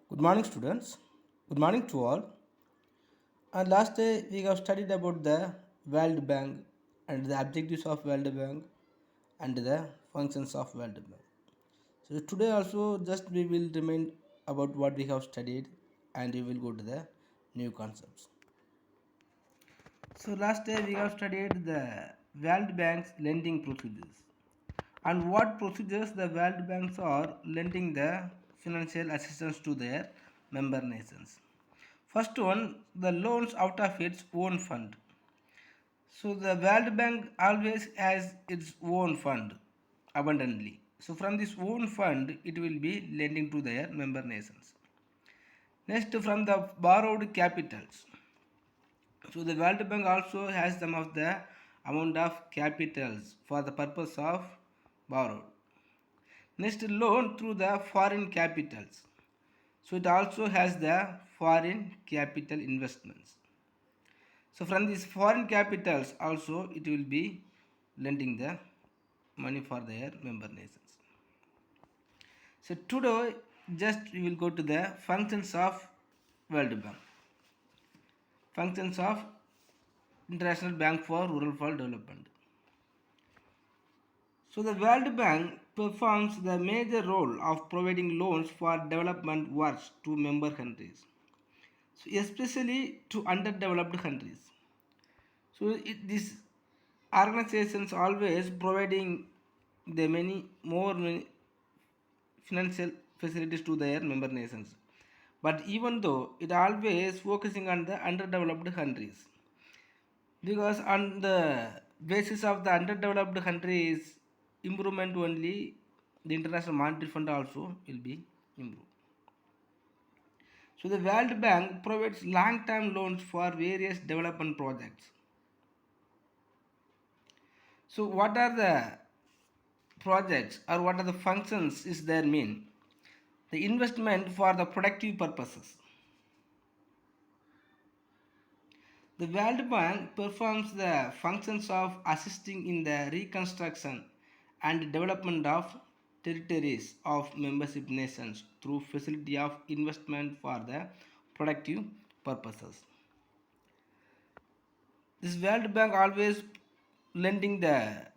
Good morning, students. Good morning to all. And last day we have studied about the World Bank and the objectives of World Bank and the functions of World Bank. So today also just we will remind about what we have studied and we will go to the new concepts. So last day we have studied the World Bank's lending procedures and what procedures the World Banks are lending the financial assistance to their member nations. First one, the loans out of its own fund. So the World Bank always has its own fund abundantly. So from this own fund, it will be lending to their member nations. Next, from the borrowed capitals. So the World Bank also has some of the amount of capitals for the purpose of borrowed. Next, loan through the foreign capitals. So it also has the foreign capital investments. So from these foreign capitals also it will be lending the money for their member nations. So today just we will go to the functions of World Bank. Functions of International Bank for Rural Development. So the World Bank performs the major role of providing loans for development works to member countries. So especially to underdeveloped countries. So these organizations always providing the many financial facilities to their member nations. But even though it always focusing on the underdeveloped countries, because on the basis of the underdeveloped countries improvement only, the International Monetary Fund also will be improved. So the World Bank provides long-term loans for various development projects. So what are the projects or what are the functions is there mean? The investment for the productive purposes. The World Bank performs the functions of assisting in the reconstruction and development of territories of membership nations through facility of investment for the productive purposes. This World Bank always lending the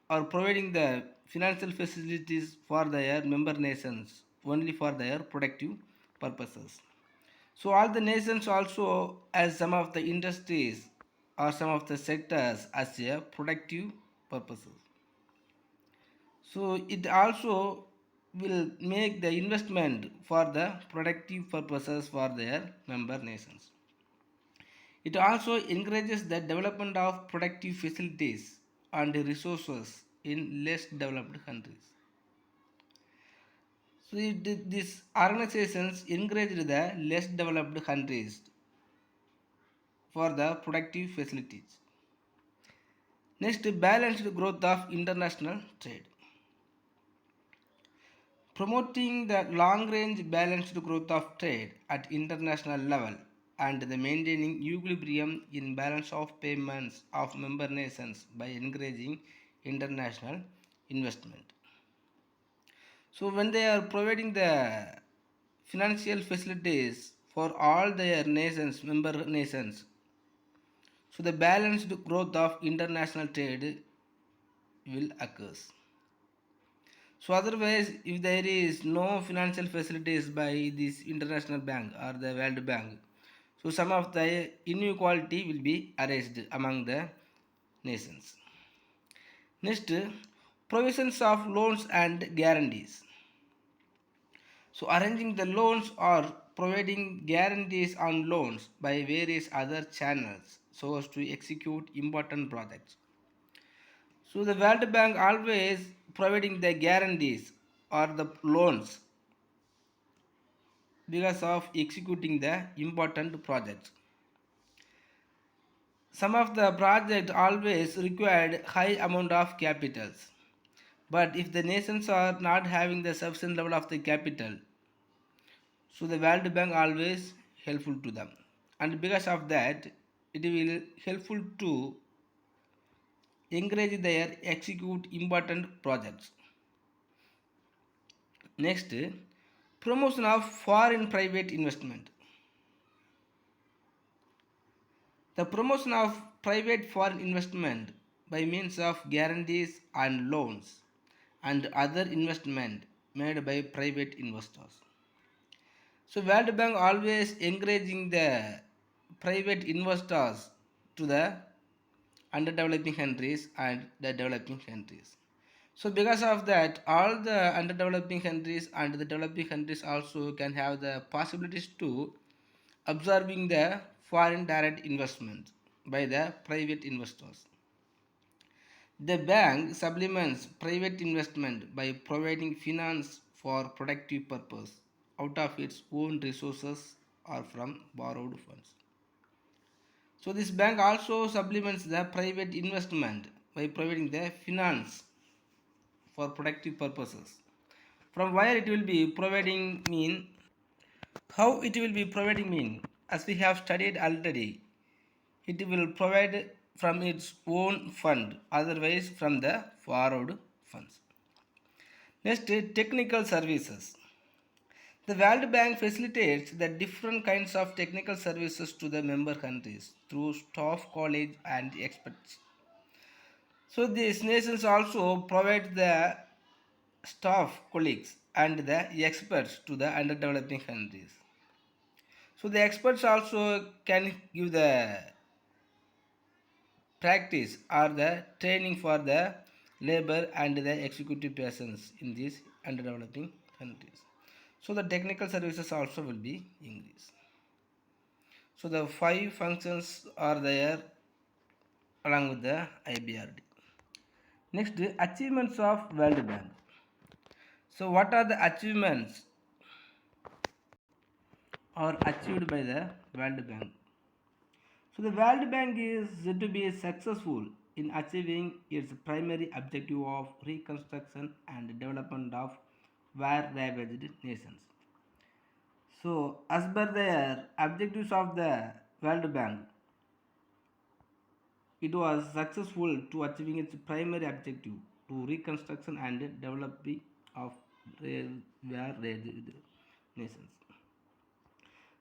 or providing the financial facilities for their member nations only for their productive purposes. So all the nations also as some of the industries or some of the sectors as a productive purposes. So it also will make the investment for the productive purposes for their member nations. It also encourages the development of productive facilities and resources in less developed countries. So these organizations encourage the less developed countries for the productive facilities. Next, balanced growth of international trade. Promoting the long-range balanced growth of trade at international level and the maintaining equilibrium in balance of payments of member nations by encouraging international investment. So when they are providing the financial facilities for all their nations, member nations, so the balanced growth of international trade will occur. So otherwise, if there is no financial facilities by this international bank or the World Bank, so some of the inequality will be erased among the nations. Next, provisions of loans and guarantees. So arranging the loans or providing guarantees on loans by various other channels so as to execute important projects. So the World Bank always providing the guarantees or the loans because of executing the important projects. Some of the projects always required high amount of capitals. But if the nations are not having the sufficient level of the capital, so the World Bank always helpful to them. And because of that, it will helpful to encourage their execute important projects. Next, Promotion of foreign private investment. The promotion of private foreign investment by means of guarantees and loans and other investment made by private investors. So World Bank always encouraging the private investors to the underdeveloping countries and the developing countries. So because of that, all the underdeveloping countries and the developing countries also can have the possibilities to absorbing the foreign direct investment by the private investors. The bank supplements private investment by providing finance for productive purpose out of its own resources or from borrowed funds. So this bank also supplements the private investment by providing the finance for productive purposes. From where it will be providing mean, how it will be providing mean, as we have studied already, it will provide from its own fund, otherwise from the borrowed funds. Next, technical services. The World Bank facilitates the different kinds of technical services to the member countries through staff, college, and experts. So these nations also provide the staff, colleagues, and the experts to the underdeveloping countries. So the experts also can give the practice or the training for the labor and the executive persons in these underdeveloping countries. So the technical services also will be increased. So the five functions are there along with the IBRD. Next, achievements of World Bank. So what are the achievements are achieved by the World Bank? So the World Bank is to be successful in achieving its primary objective of reconstruction and development of war-ravaged nations. So as per the objectives of the World Bank, it was successful to achieving its primary objective to reconstruction and developing of war-ravaged nations.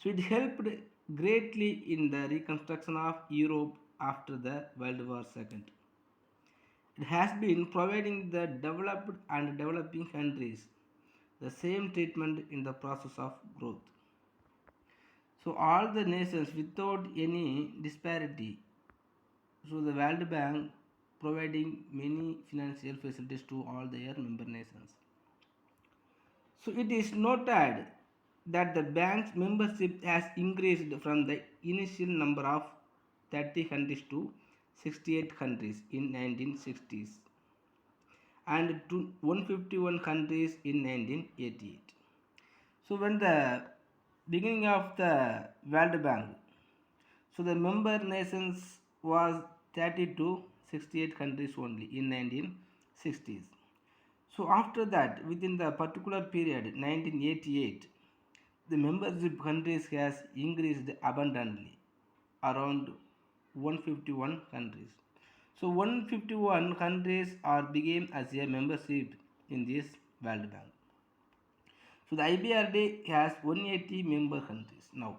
So it helped greatly in the reconstruction of Europe after the World War II. It has been providing the developed and developing countries the same treatment in the process of growth. So all the nations without any disparity. So the World Bank providing many financial facilities to all their member nations. So it is noted that the bank's membership has increased from the initial number of 30 countries to 68 countries in 1960s and to 151 countries in 1988. So when the beginning of the World Bank, so the member nations was 30 to 68 countries only in 1960s. So after that, within the particular period 1988, the membership countries has increased abundantly around 151 countries. So 151 countries are became as a membership in this World Bank. So the IBRD has 180 member countries now.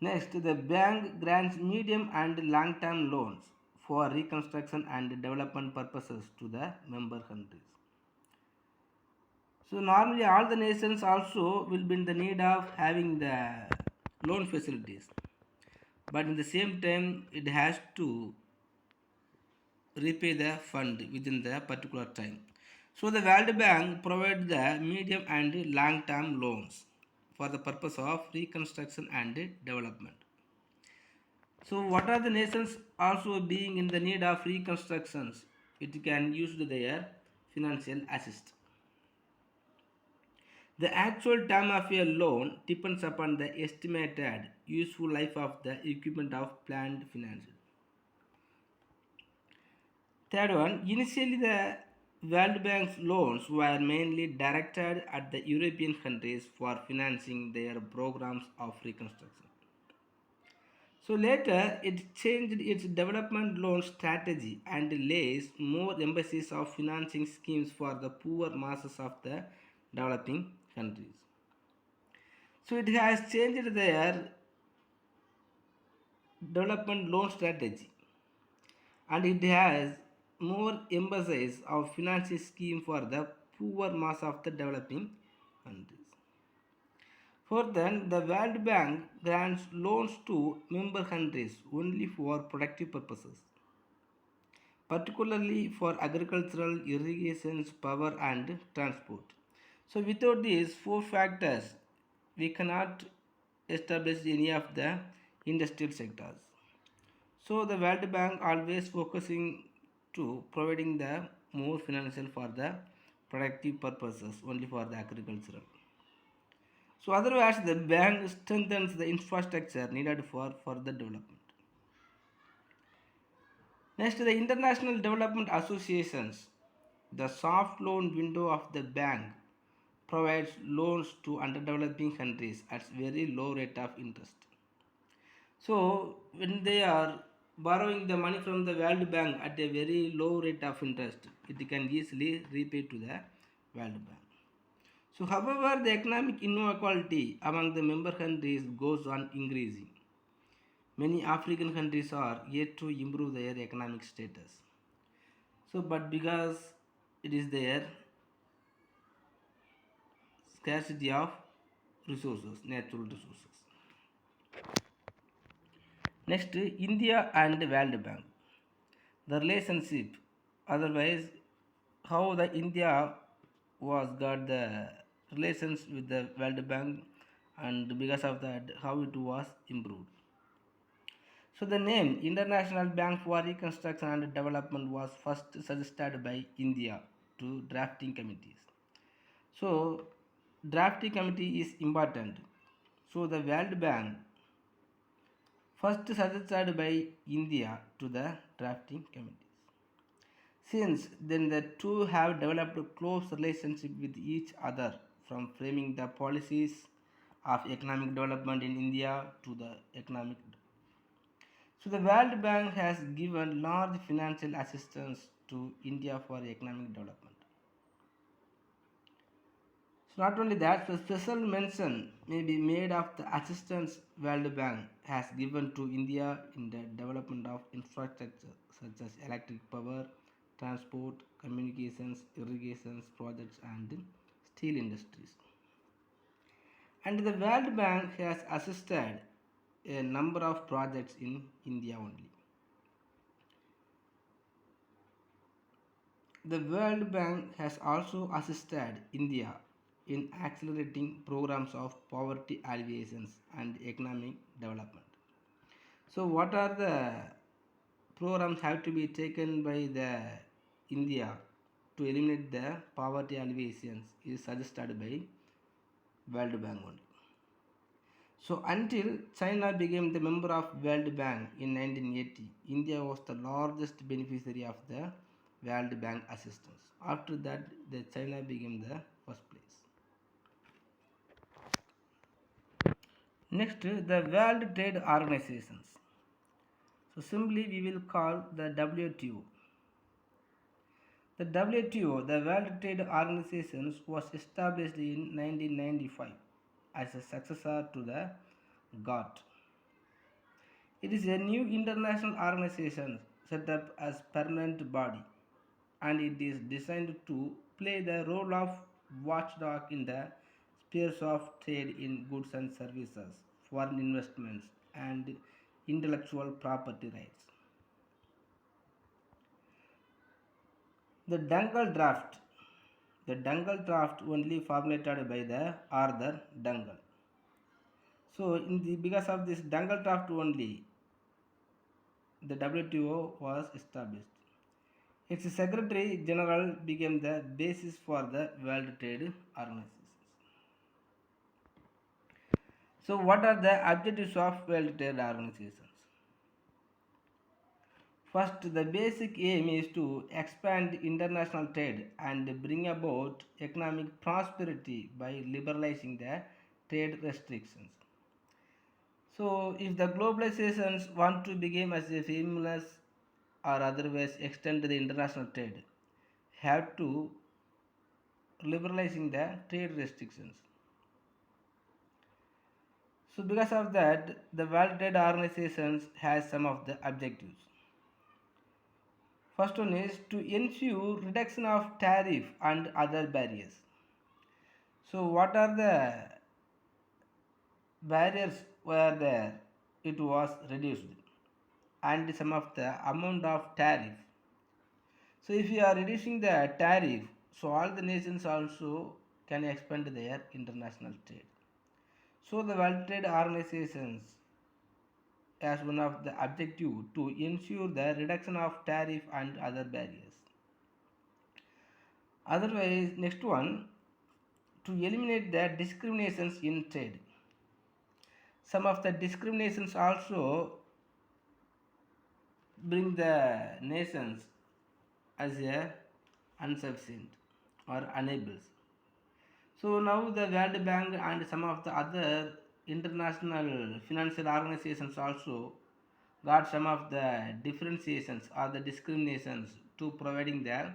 Next, the bank grants medium and long-term loans for reconstruction and development purposes to the member countries. So normally all the nations also will be in the need of having the loan facilities, but in the same time it has to repay the fund within the particular time. So the World Bank provides the medium and long-term loans for the purpose of reconstruction and development. So what are the nations also being in the need of reconstructions? It can use their financial assist. The actual term of a loan depends upon the estimated useful life of the equipment of planned financing. Third one, initially the World Bank's loans were mainly directed at the European countries for financing their programs of reconstruction. So later it changed its development loan strategy and lays more emphasis of financing schemes for the poor masses of the developing countries. So it has changed their development loan strategy, and it has more emphasis of financial scheme for the poor mass of the developing countries. For then, the World Bank grants loans to member countries only for productive purposes, particularly for agricultural, irrigation, power, and transport. So, without these four factors, we cannot establish any of the industrial sectors. So, the World Bank always focusing to providing the more financial for the productive purposes, only for the agricultural. So, otherwise, the bank strengthens the infrastructure needed for further development. Next, the international development associations. The soft loan window of the bank provides loans to underdeveloping countries at very low rate of interest. So, when they are borrowing the money from the World Bank at a very low rate of interest, it can easily repay to the World Bank. So, however, the economic inequality among the member countries goes on increasing. Many African countries are yet to improve their economic status. So, but because it is their scarcity of resources, natural resources. Next, India and World Bank. The relationship, otherwise, how the India was got the relations with the World Bank, and because of that, how it was improved. So the name International Bank for Reconstruction and Development was first suggested by India to drafting committees. So drafting committee is important. So the World Bank first suggested by India to the drafting committees. Since then the two have developed a close relationship with each other from framing the policies of economic development in India to the economic. So the World Bank has given large financial assistance to India for economic development. So not only that, the special mention may be made of the assistance World Bank has given to India in the development of infrastructure such as electric power, transport, communications, irrigations projects and steel industries. And the World Bank has assisted a number of projects in India only. The World Bank has also assisted India in accelerating programs of poverty alleviation and economic development. So, what are the programs have to be taken by the India to eliminate the poverty alleviations is suggested by World Bank only. So, until China became the member of World Bank in 1980, India was the largest beneficiary of the World Bank assistance. After that, the China became the first place. Next, the World Trade Organizations. So simply we will call the WTO. The WTO, the World Trade Organization, was established in 1995 as a successor to the GATT. It is a new international organization set up as permanent body, and it is designed to play the role of watchdog in the spheres of trade in goods and services, foreign investments, and intellectual property rights. The Dungal draft. The Dungal draft only formulated by the Arthur Dungal. So, because of this Dungal draft only, the WTO was established. Its Secretary General became the basis for the World Trade Organization. So, what are the objectives of World Trade Organizations? First, the basic aim is to expand international trade and bring about economic prosperity by liberalizing the trade restrictions. So, if the globalizations want to become as a seamless or otherwise extend the international trade, have to liberalizing the trade restrictions. So because of that, the World Trade Organization has some of the objectives. First one is to ensure reduction of tariff and other barriers. So what are the barriers were there? It was reduced, and some of the amount of tariff. So if you are reducing the tariff, so all the nations also can expand their international trade. So the World Trade Organizations as one of the objective to ensure the reduction of tariff and other barriers. Otherwise, next one, to eliminate the discriminations in trade. Some of the discriminations also bring the nations as a insufficient or unable. So now the World Bank and some of the other international financial organizations also got some of the differentiations or the discriminations to providing their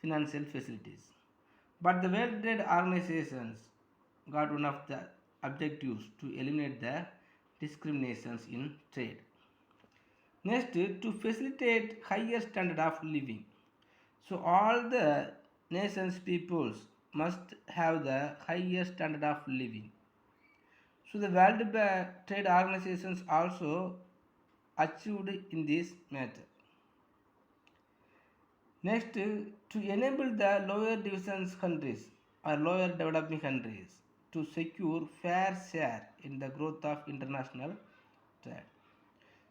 financial facilities. But the World Trade Organizations got one of the objectives to eliminate the discriminations in trade. Next, to facilitate higher standard of living. So all the nations peoples must have the higher standard of living. So the World Trade Organizations also achieved in this matter. Next, to enable the lower divisions countries or lower developing countries to secure fair share in the growth of international trade.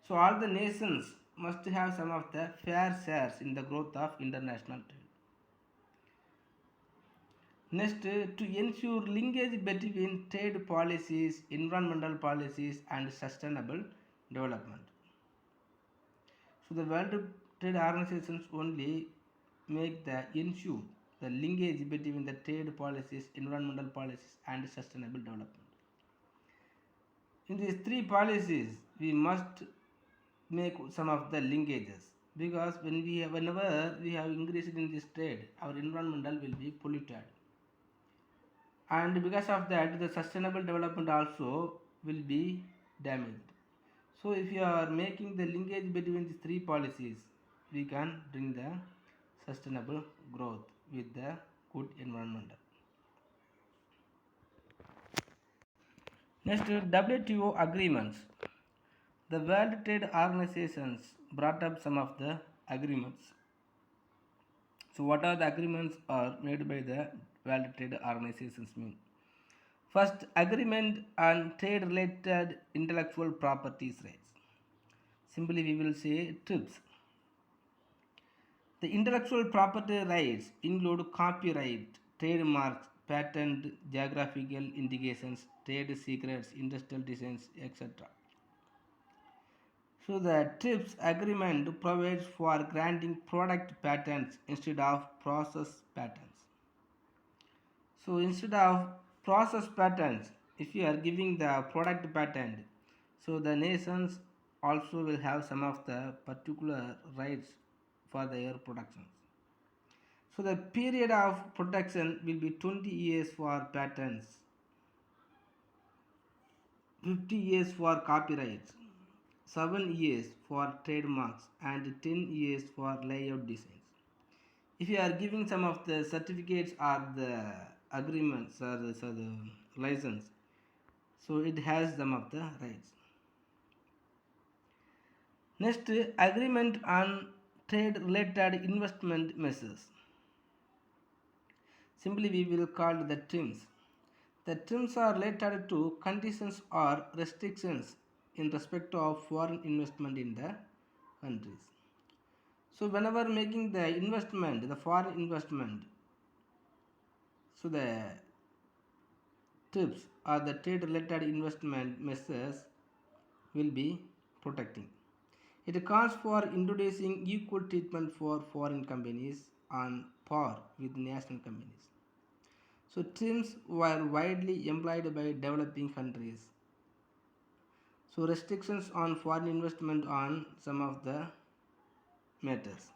So all the nations must have some of the fair shares in the growth of international trade. Next, to ensure linkage between trade policies, environmental policies and sustainable development. So the World Trade Organizations only make the ensure the linkage between the trade policies, environmental policies and sustainable development. In these three policies, we must make some of the linkages because whenever we have increased in this trade, our environmental will be polluted, and because of that, the sustainable development also will be damaged. So if you are making the linkage between these three policies, we can bring the sustainable growth with the good environment. Next, WTO agreements. The World Trade Organizations brought up some of the agreements. So what are the agreements are made by the World Trade Organizations mean? First, agreement on trade related intellectual properties rights. Simply we will say TRIPS. The intellectual property rights include copyright, trademarks, patent, geographical indications, trade secrets, industrial designs, etc. So the TRIPS agreement provides for granting product patents instead of process patents. So instead of process patents, if you are giving the product patent, so the nations also will have some of the particular rights for their productions. So the period of protection will be 20 years for patents, 50 years for copyrights, 7 years for trademarks and 10 years for layout designs. If you are giving some of the certificates or the agreements or the license, so it has some of the rights. Next, agreement on trade related investment measures. Simply we will call the TRIMS. The TRIMS are related to conditions or restrictions in respect of foreign investment in the countries. So whenever making the investment, the foreign investment, so the TRIPS or the trade related investment measures will be protecting. It calls for introducing equal treatment for foreign companies on par with national companies. So TRIMS were widely employed by developing countries. So restrictions on foreign investment on some of the matters.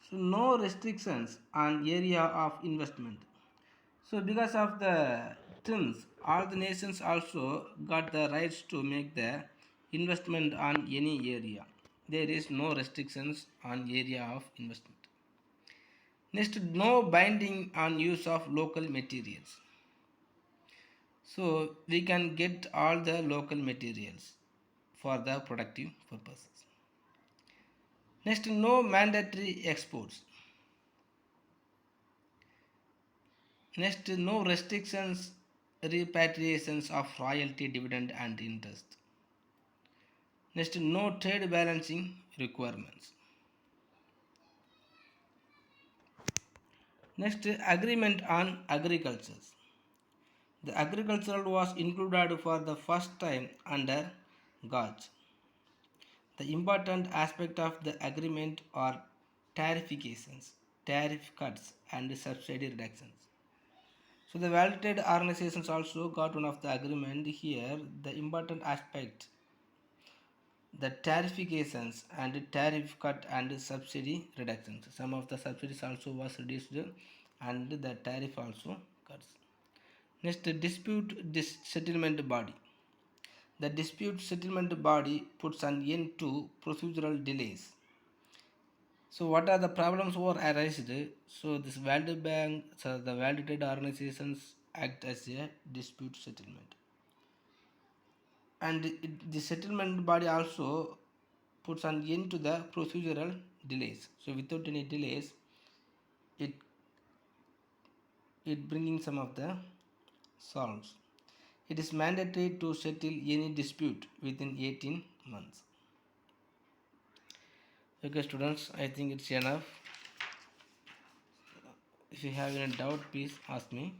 So no restrictions on area of investment. So because of the terms, all the nations also got the rights to make the investment on any area. There is no restrictions on area of investment. Next, no binding on use of local materials. So we can get all the local materials for the productive purposes. Next, no mandatory exports. Next, no restrictions repatriations of royalty, dividend and interest. Next, no trade balancing requirements. Next, agreement on agriculture. The agricultural was included for the first time under GATT. The important aspect of the agreement are tarifications, tariff cuts and subsidy reductions. So the World Trade Organizations also got one of the agreement here. The important aspect, the tarifications and tariff cut and subsidy reductions. Some of the subsidies also was reduced and the tariff also cuts. Next, settlement body. The dispute settlement body puts an end to procedural delays. So what are the problems were arised? So this World Bank, so the World Trade Organizations act as a dispute settlement, and the settlement body also puts an end to the procedural delays. So without any delays, it bringing some of the solves. It is mandatory to settle any dispute within 18 months. Okay, students, I think it's enough. If you have any doubt, please ask me.